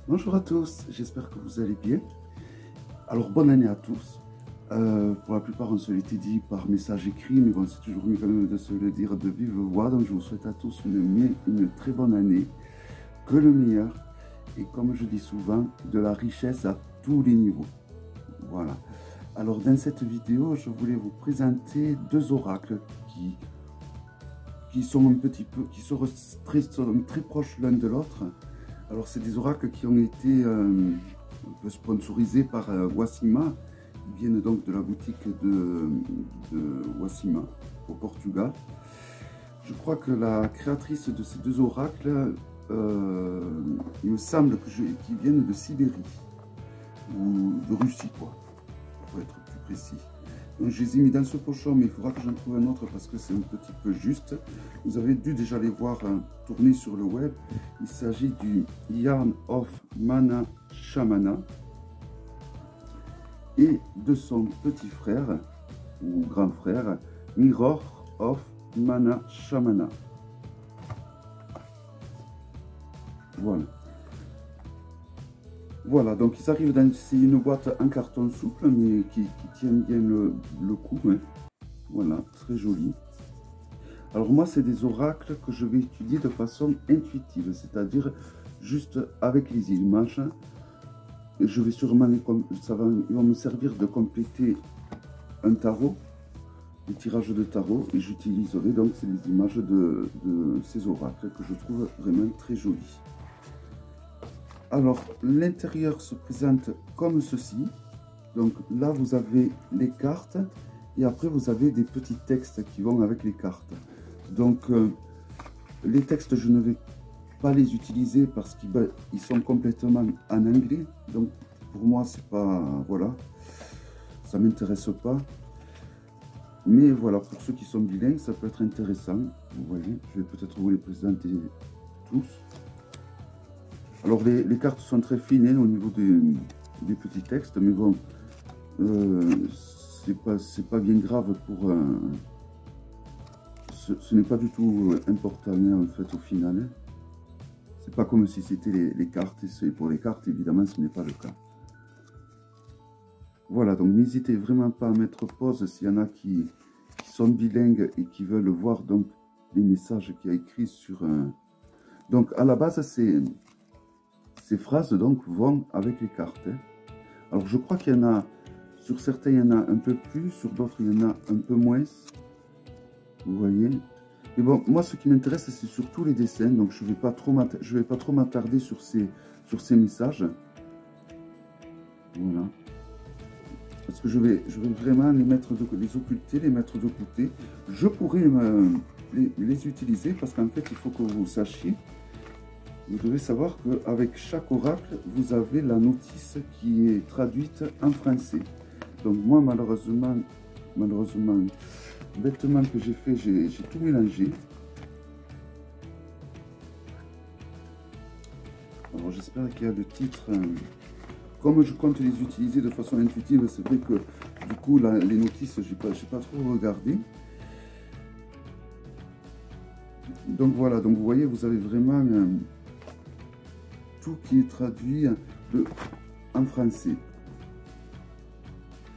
Bonjour à tous, j'espère que vous allez bien. Alors bonne année à tous. Pour la plupart on se l'était dit par message écrit, mais bon c'est toujours mieux quand même de se le dire de vive voix. Donc je vous souhaite à tous une très bonne année, que le meilleur, et comme je dis souvent, de la richesse à tous les niveaux. Voilà. Alors dans cette vidéo, je voulais vous présenter deux oracles qui sont un petit peu, qui sont très proches l'un de l'autre. Alors c'est des oracles qui ont été un peu sponsorisés par Wasima, qui viennent donc de la boutique de Wasima au Portugal. Je crois que la créatrice de ces deux oracles, il me semble qu'ils viennent de Sibérie ou de Russie, quoi, pour être plus précis. Donc je les ai mis dans ce pochon, mais il faudra que j'en trouve un autre parce que c'est un petit peu juste. Vous avez dû déjà les voir tourner sur le web. Il s'agit du Yarn of Mana Shamana et de son petit frère ou grand frère Mirror of Mana Shamana. Voilà. Voilà, donc ils arrivent dans une boîte en carton souple, mais qui tient bien le coup. Hein. Voilà, très joli. Alors moi, c'est des oracles que je vais étudier de façon intuitive, c'est-à-dire juste avec les images. Je vais sûrement, ils vont me servir de compléter un tarot, des tirages de tarot, et j'utiliserai donc les images de ces oracles que je trouve vraiment très jolis. Alors, l'intérieur se présente comme ceci. Donc là, vous avez les cartes et après, vous avez des petits textes qui vont avec les cartes. Donc, les textes, je ne vais pas les utiliser parce qu'ils sont complètement en anglais. Donc, pour moi, c'est pas... Voilà, ça ne m'intéresse pas. Mais voilà, pour ceux qui sont bilingues, ça peut être intéressant. Vous voyez, je vais peut-être vous les présenter tous. Alors les cartes sont très fines hein, au niveau des petits textes, mais bon, c'est pas bien grave pour... ce n'est pas du tout important hein, en fait au final. Hein. C'est pas comme si c'était les cartes, et pour les cartes évidemment ce n'est pas le cas. Voilà, donc n'hésitez vraiment pas à mettre pause s'il y en a qui sont bilingues et qui veulent voir donc les messages qu'il y a écrits sur... Donc à la base ces phrases donc vont avec les cartes. Hein. Alors je crois qu'il y en a, sur certains il y en a un peu plus, sur d'autres il y en a un peu moins. Vous voyez. Mais bon, moi ce qui m'intéresse c'est surtout les dessins, donc je vais pas trop m'attarder sur ces messages. Voilà. Parce que je vais vraiment les occulter, les mettre de côté. Je pourrais les utiliser parce qu'en fait il faut que vous sachiez. Vous devez savoir qu'avec chaque oracle, vous avez la notice qui est traduite en français. Donc moi, malheureusement, bêtement que j'ai fait, j'ai tout mélangé. Alors j'espère qu'il y a le titre. Comme je compte les utiliser de façon intuitive, c'est vrai que du coup, les notices, j'ai pas trop regardé. Donc voilà, donc vous voyez, vous avez vraiment... tout qui est traduit en français.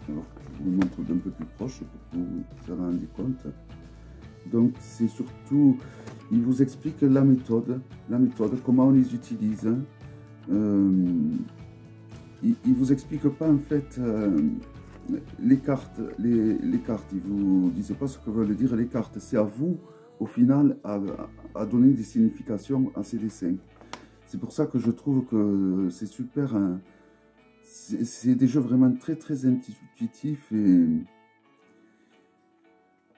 Alors, je vous montre d'un peu plus proche pour que vous vous en rendiez compte. Donc, c'est surtout, il vous explique la méthode, comment on les utilise. Il vous explique pas en fait les cartes, ils vous disent pas ce que veulent dire les cartes. C'est à vous, au final, à donner des significations à ces dessins. C'est pour ça que je trouve que c'est super, hein. C'est des jeux vraiment très intuitifs.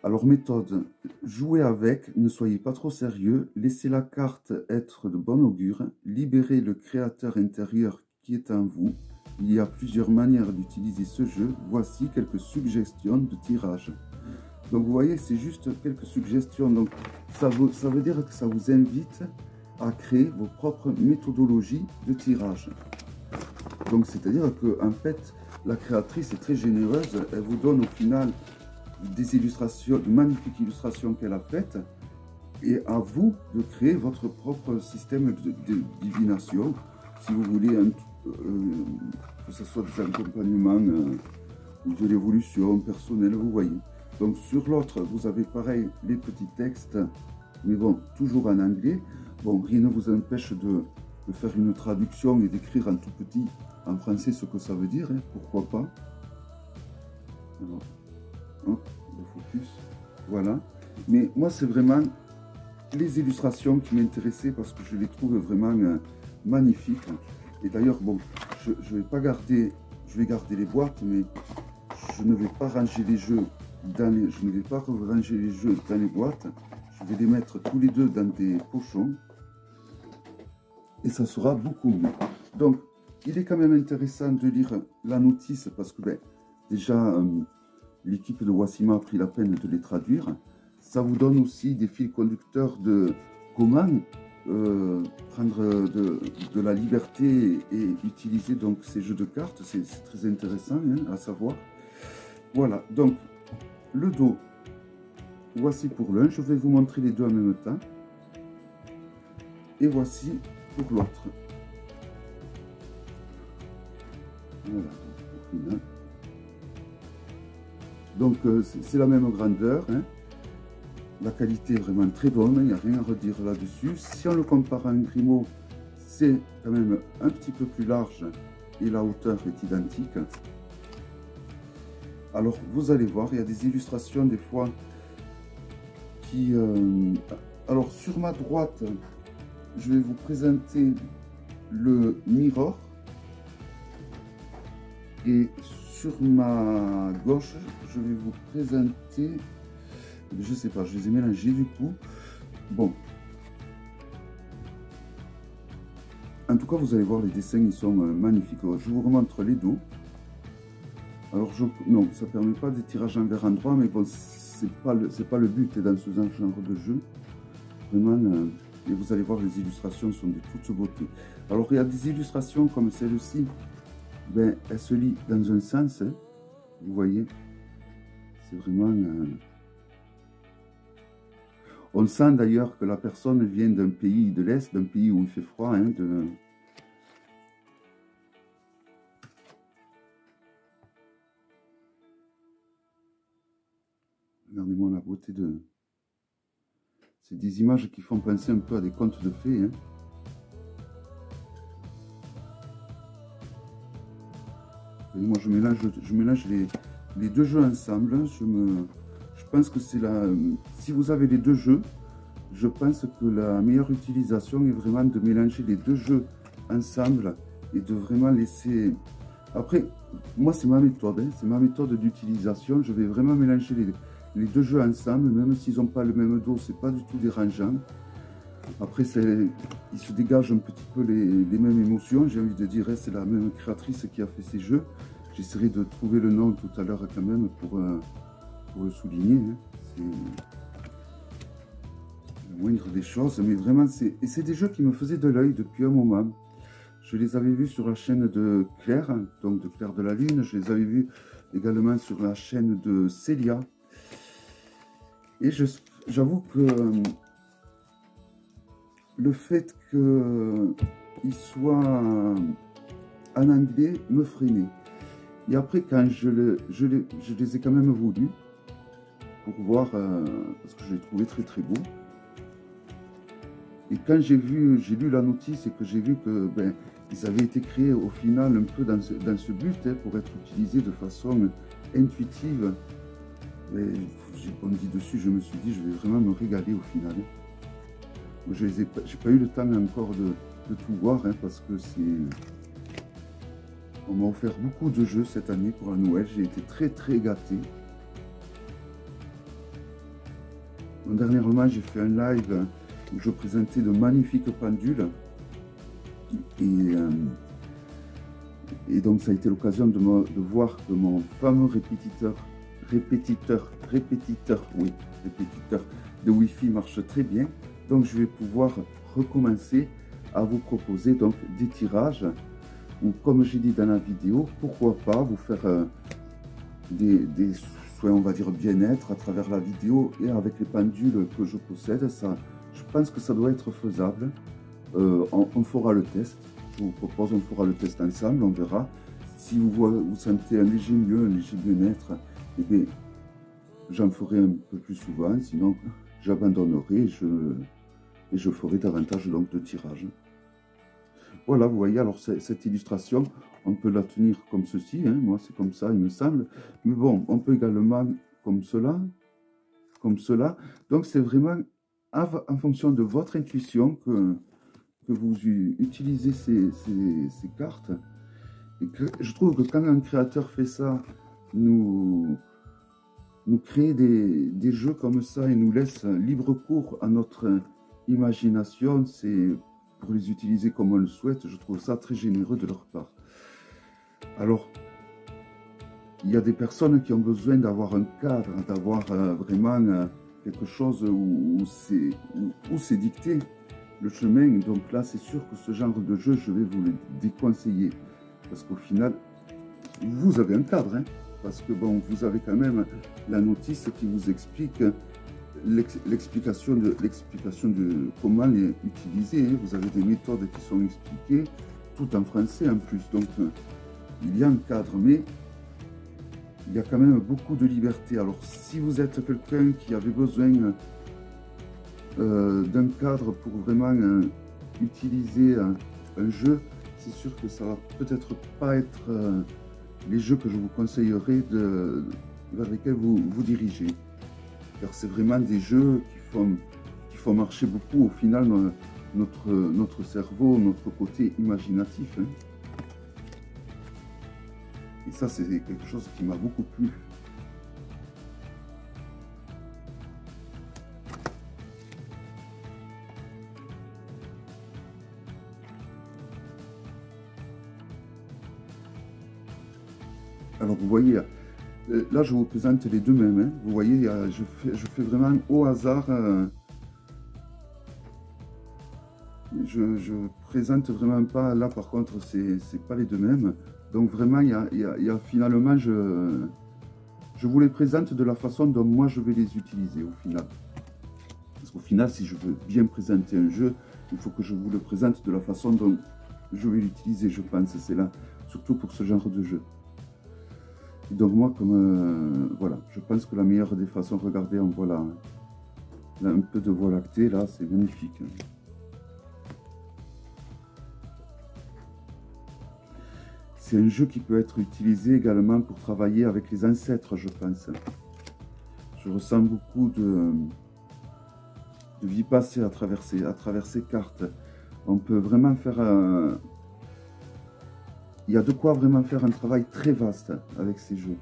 Alors méthode, jouez avec, ne soyez pas trop sérieux, laissez la carte être de bon augure, libérez le créateur intérieur qui est en vous. Il y a plusieurs manières d'utiliser ce jeu, voici quelques suggestions de tirage. Donc vous voyez, c'est juste quelques suggestions, donc ça veut dire que ça vous invite à créer vos propres méthodologies de tirage. Donc c'est-à-dire que en fait la créatrice est très généreuse, elle vous donne au final des illustrations, de magnifiques illustrations qu'elle a faites, et à vous de créer votre propre système de divination si vous voulez, que ce soit des accompagnements ou de l'évolution personnelle, vous voyez. Donc sur l'autre, vous avez pareil les petits textes, mais bon, toujours en anglais. Bon, rien ne vous empêche de faire une traduction et d'écrire en tout petit en français ce que ça veut dire, hein, pourquoi pas. Alors, hop, le focus, voilà. Mais moi, c'est vraiment les illustrations qui m'intéressaient parce que je les trouve vraiment magnifiques. Et d'ailleurs, bon, je vais pas garder, je vais garder les boîtes, mais je ne vais pas ranger les jeux dans les, je ne vais pas ranger les jeux dans les boîtes. Je vais les mettre tous les deux dans des pochons et ça sera beaucoup mieux. Donc, il est quand même intéressant de lire la notice parce que ben, déjà, l'équipe de Wassima a pris la peine de les traduire. Ça vous donne aussi des fils conducteurs de comment prendre de la liberté et utiliser donc ces jeux de cartes. C'est très intéressant hein, à savoir. Voilà, donc le dos, voici pour l'un. Je vais vous montrer les deux en même temps. Et voici pour l'autre. Voilà, pour une. Donc c'est la même grandeur. Hein. La qualité est vraiment très bonne, il n'y a rien à redire là-dessus. Si on le compare à un Grimaud, c'est quand même un petit peu plus large et la hauteur est identique. Alors vous allez voir, il y a des illustrations des fois qui... Alors sur ma droite, je vais vous présenter le Mirror. Et sur ma gauche, je vais vous présenter... Je sais pas, je les ai mélangés du coup. Bon. En tout cas, vous allez voir, les dessins, ils sont magnifiques. Je vous remontre les dos. Alors, non, ça ne permet pas des tirages envers endroit, mais bon, c'est pas le but dans ce genre de jeu. Vraiment, et vous allez voir, les illustrations sont de toute beauté. Alors, il y a des illustrations comme celle-ci. Ben, elle se lit dans un sens, hein, vous voyez. C'est vraiment... On sent d'ailleurs que la personne vient d'un pays de l'Est, d'un pays où il fait froid. Hein, Regardez-moi la beauté de... C'est des images qui font penser un peu à des contes de fées. Hein. Et moi, je mélange les deux jeux ensemble. Je pense que c'est la... Si vous avez les deux jeux, je pense que la meilleure utilisation est vraiment de mélanger les deux jeux ensemble et de vraiment laisser... Après, moi c'est ma méthode, hein, c'est ma méthode d'utilisation. Je vais vraiment mélanger les deux jeux ensemble, même s'ils n'ont pas le même dos, c'est pas du tout dérangeant. Après, il se dégage un petit peu les mêmes émotions. J'ai envie de dire, c'est la même créatrice qui a fait ces jeux. J'essaierai de trouver le nom tout à l'heure quand même pour le souligner. Hein. C'est le moindre des choses, mais vraiment, c'est des jeux qui me faisaient de l'œil depuis un moment. Je les avais vus sur la chaîne de Claire, donc de Claire de la Lune. Je les avais vus également sur la chaîne de Célia. Et j'avoue que le fait qu'il soit en anglais me freinait. Et après, quand je les ai quand même voulus, pour voir, parce que je les trouvais très très beaux. Et quand j'ai lu la notice et que j'ai vu que ben, ils avaient été créés au final un peu dans ce but, hein, pour être utilisés de façon intuitive, j'ai bondi dessus, je me suis dit, je vais vraiment me régaler au final. Je n'ai pas eu le temps encore de tout voir, hein, parce que on m'a offert beaucoup de jeux cette année pour la Noël, j'ai été très très gâté. Dernièrement, j'ai fait un live où je présentais de magnifiques pendules. Et donc, ça a été l'occasion de voir que mon fameux répétiteur de Wi-Fi marche très bien. Donc, je vais pouvoir recommencer à vous proposer donc des tirages. Ou comme j'ai dit dans la vidéo, pourquoi pas vous faire des soins, on va dire, bien-être à travers la vidéo et avec les pendules que je possède. Ça, je pense que ça doit être faisable. On fera le test. je vous propose, on fera le test ensemble, on verra. Si vous sentez un léger mieux, un léger bien-être, eh bien, j'en ferai un peu plus souvent, sinon j'abandonnerai et je ferai davantage donc de tirage. Voilà, vous voyez, alors cette illustration, on peut la tenir comme ceci, hein, moi c'est comme ça, il me semble. Mais bon, on peut également comme cela, comme cela. Donc c'est vraiment en fonction de votre intuition que vous utilisez ces cartes. Et que je trouve que quand un créateur fait ça, nous crée des jeux comme ça et nous laisse libre cours à notre imagination, c'est pour les utiliser comme on le souhaite. Je trouve ça très généreux de leur part. Alors, il y a des personnes qui ont besoin d'avoir un cadre, d'avoir vraiment quelque chose où c'est dicté le chemin. Donc là, c'est sûr que ce genre de jeu, je vais vous le déconseiller. Parce qu'au final, vous avez un cadre, hein, parce que bon, vous avez quand même la notice qui vous explique l'explication de comment les utiliser. Hein. Vous avez des méthodes qui sont expliquées, tout en français en plus. Donc, il y a un cadre, mais il y a quand même beaucoup de liberté. Alors, si vous êtes quelqu'un qui avait besoin d'un cadre pour vraiment utiliser un jeu, c'est sûr que ça va peut-être pas être les jeux que je vous conseillerais vers lesquels vous dirigez. Car c'est vraiment des jeux qui font marcher beaucoup au final notre cerveau, notre côté imaginatif. Hein. Et ça, c'est quelque chose qui m'a beaucoup plu. Alors vous voyez, là je vous présente les deux mêmes. Hein. Vous voyez, je fais vraiment au hasard. Je présente vraiment pas, là par contre c'est pas les deux mêmes. Donc vraiment il y a finalement, je vous les présente de la façon dont moi je vais les utiliser au final. Parce qu'au final, si je veux bien présenter un jeu, il faut que je vous le présente de la façon dont je vais l'utiliser, je pense. C'est là, surtout pour ce genre de jeu. Et donc moi, comme voilà, je pense que la meilleure des façons, regardez, on voit là, un peu de voie lactée, là, c'est magnifique. C'est un jeu qui peut être utilisé également pour travailler avec les ancêtres, je pense. Je ressens beaucoup de vie passée à travers ces cartes. On peut vraiment faire il y a de quoi vraiment faire un travail très vaste avec ces jeux.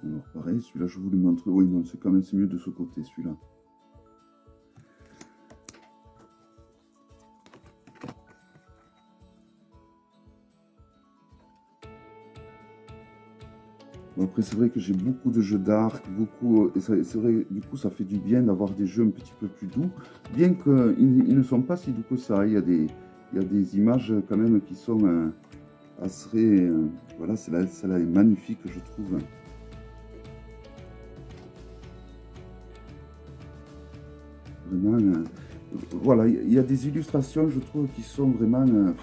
Alors pareil, celui-là je vous le montre. Oui, non, c'est quand même mieux de ce côté, celui-là. Bon, après, c'est vrai que j'ai beaucoup de jeux d'arc, beaucoup, et c'est vrai, du coup, ça fait du bien d'avoir des jeux un petit peu plus doux, bien qu'ils ne sont pas si doux que ça. Il y a des images quand même qui sont assez, voilà, celle-là est magnifique, je trouve. Vraiment, voilà, il y a des illustrations, je trouve, qui sont vraiment de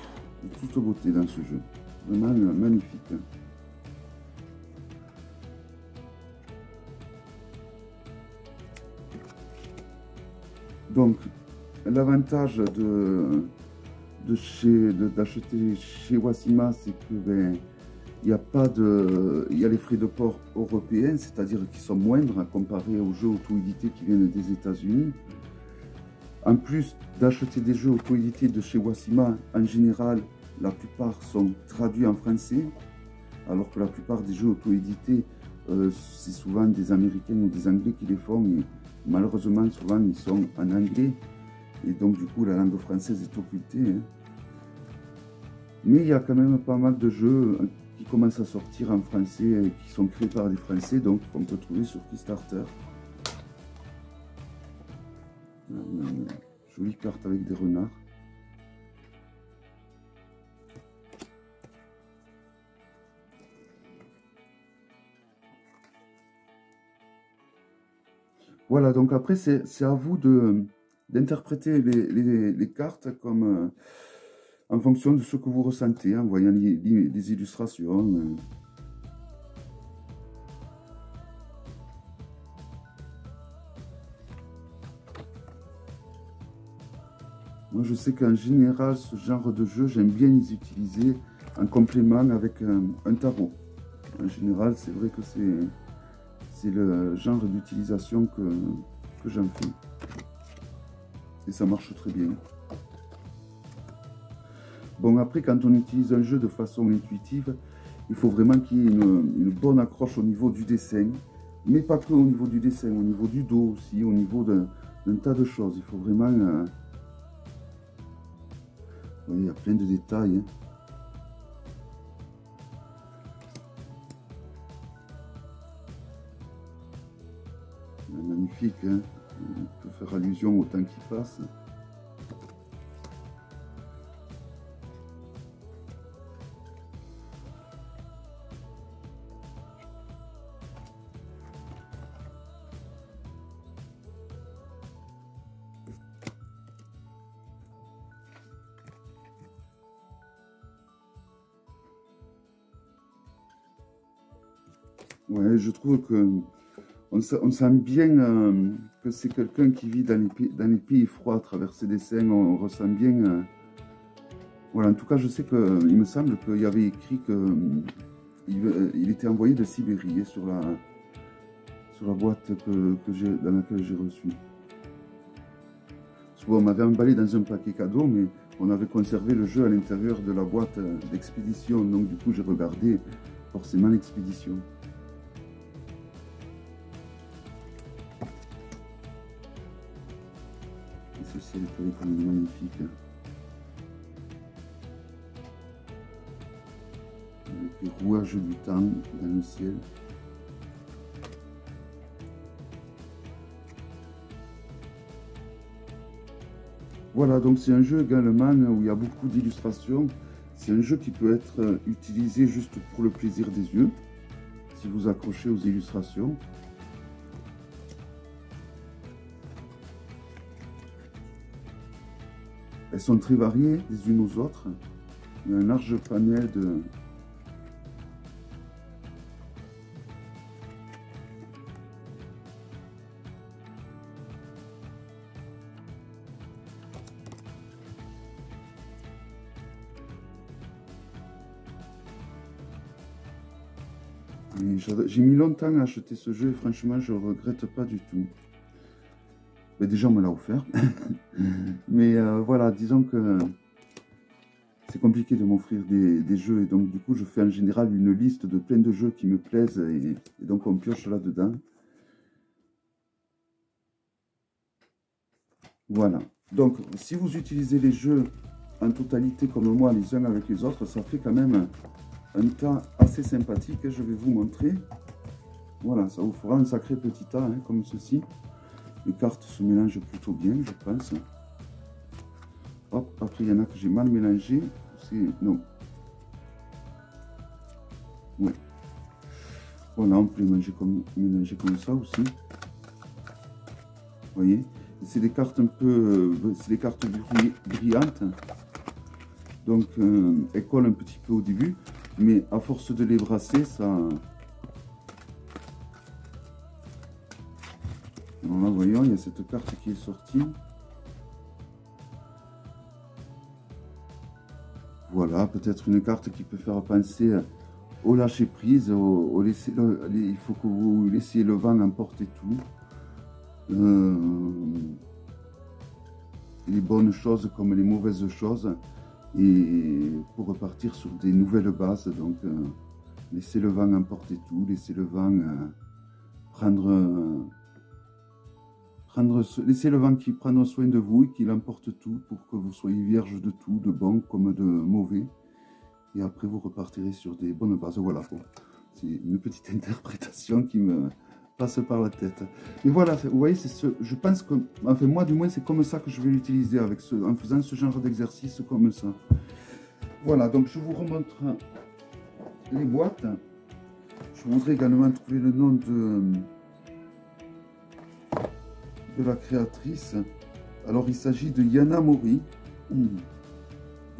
toute beauté dans ce jeu. Vraiment magnifique. Donc, l'avantage d'acheter chez Wacima, c'est que ben, il y a les frais de port européens, c'est-à-dire qui sont moindres comparé aux jeux auto-édités qui viennent des États-Unis. En plus d'acheter des jeux auto-édités de chez Wacima, en général, la plupart sont traduits en français, alors que la plupart des jeux auto-édités, c'est souvent des Américains ou des Anglais qui les font. Et malheureusement, souvent, ils sont en anglais. Et donc, du coup, la langue française est occultée. Hein. Mais il y a quand même pas mal de jeux qui commencent à sortir en français et qui sont créés par des Français, donc on peut trouver sur Kickstarter. Une jolie carte avec des renards. Voilà, donc après, c'est à vous d'interpréter les cartes comme en fonction de ce que vous ressentez, hein, en voyant les illustrations. Moi, je sais qu'en général, ce genre de jeu, j'aime bien les utiliser en complément avec un tarot. En général, c'est vrai que c'est le genre d'utilisation que j'en fais. Et ça marche très bien. Bon, après, quand on utilise un jeu de façon intuitive, il faut vraiment qu'il y ait une bonne accroche au niveau du dessin. Mais pas que au niveau du dessin, au niveau du dos aussi, au niveau d'un tas de choses. Il faut vraiment... oui, il y a plein de détails. Hein. Magnifique, hein. On peut faire allusion au temps qui passe. Ouais, je trouve que on sent bien que c'est quelqu'un qui vit dans les pays froids à travers ses dessins. On ressent bien. Voilà, en tout cas, je sais qu'il me semble qu'il y avait écrit que il était envoyé de Sibérie hein, sur la boîte dans laquelle j'ai reçu. On m'avait emballé dans un paquet cadeau, mais on avait conservé le jeu à l'intérieur de la boîte d'expédition. Donc, du coup, j'ai regardé forcément l'expédition. Ceci est quand même magnifique. Avec les rouages du temps dans le ciel. Voilà, donc c'est un jeu également où il y a beaucoup d'illustrations. C'est un jeu qui peut être utilisé juste pour le plaisir des yeux, si vous accrochez aux illustrations. Elles sont très variées les unes aux autres. Il y a un large panel de... J'ai mis longtemps à acheter ce jeu et franchement, je ne regrette pas du tout. Mais déjà, on me l'a offert. Mais voilà, disons que c'est compliqué de m'offrir des jeux. Et donc, du coup, je fais en général une liste de plein de jeux qui me plaisent. Et donc, on pioche là-dedans. Voilà. Donc, si vous utilisez les jeux en totalité comme moi, les uns avec les autres, ça fait quand même un tas assez sympathique. Je vais vous montrer. Voilà, ça vous fera un sacré petit tas, hein, comme ceci. Les cartes se mélangent plutôt bien, je pense. Hop, après, il y en a que j'ai mal mélangé. Non. Ouais. Voilà, on peut les mélanger comme ça aussi. Vous voyez, c'est des cartes un peu... c'est des cartes brillantes. Donc, elles collent un petit peu au début. Mais à force de les brasser, ça... Alors là, voyons, il y a cette carte qui est sortie. Voilà, peut-être une carte qui peut faire penser au lâcher prise, il faut que vous laissiez le vent emporter tout. Les bonnes choses comme les mauvaises choses. Et pour repartir sur des nouvelles bases, donc laissez le vent emporter tout, laissez le vent laissez le vent qui prendre soin de vous et qu'il emporte tout pour que vous soyez vierge de tout, de bon comme de mauvais. Et après, vous repartirez sur des bonnes bases. Voilà, bon, c'est une petite interprétation qui me passe par la tête. Mais voilà, vous voyez, je pense que, enfin moi du moins, c'est comme ça que je vais l'utiliser en faisant ce genre d'exercice comme ça. Voilà, donc je vous remontre les boîtes. Je voudrais également trouver le nom de la créatrice. Alors, il s'agit de Yana Mori.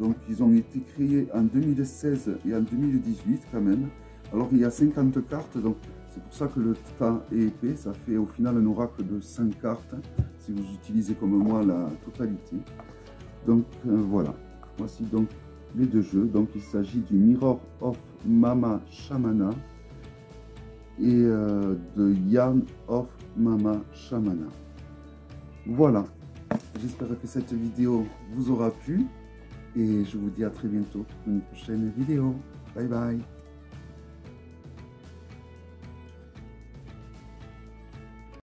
Donc, ils ont été créés en 2016 et en 2018 quand même. Alors, il y a 50 cartes, donc c'est pour ça que le tas est épais. Ça fait au final un oracle de 5 cartes, si vous utilisez comme moi la totalité. Donc, voilà. Voici donc les deux jeux. Donc, il s'agit du Mirror of Mama Shamana et de Yarn of Mama Shamana. Voilà. J'espère que cette vidéo vous aura plu. Et je vous dis à très bientôt pour une prochaine vidéo. Bye bye.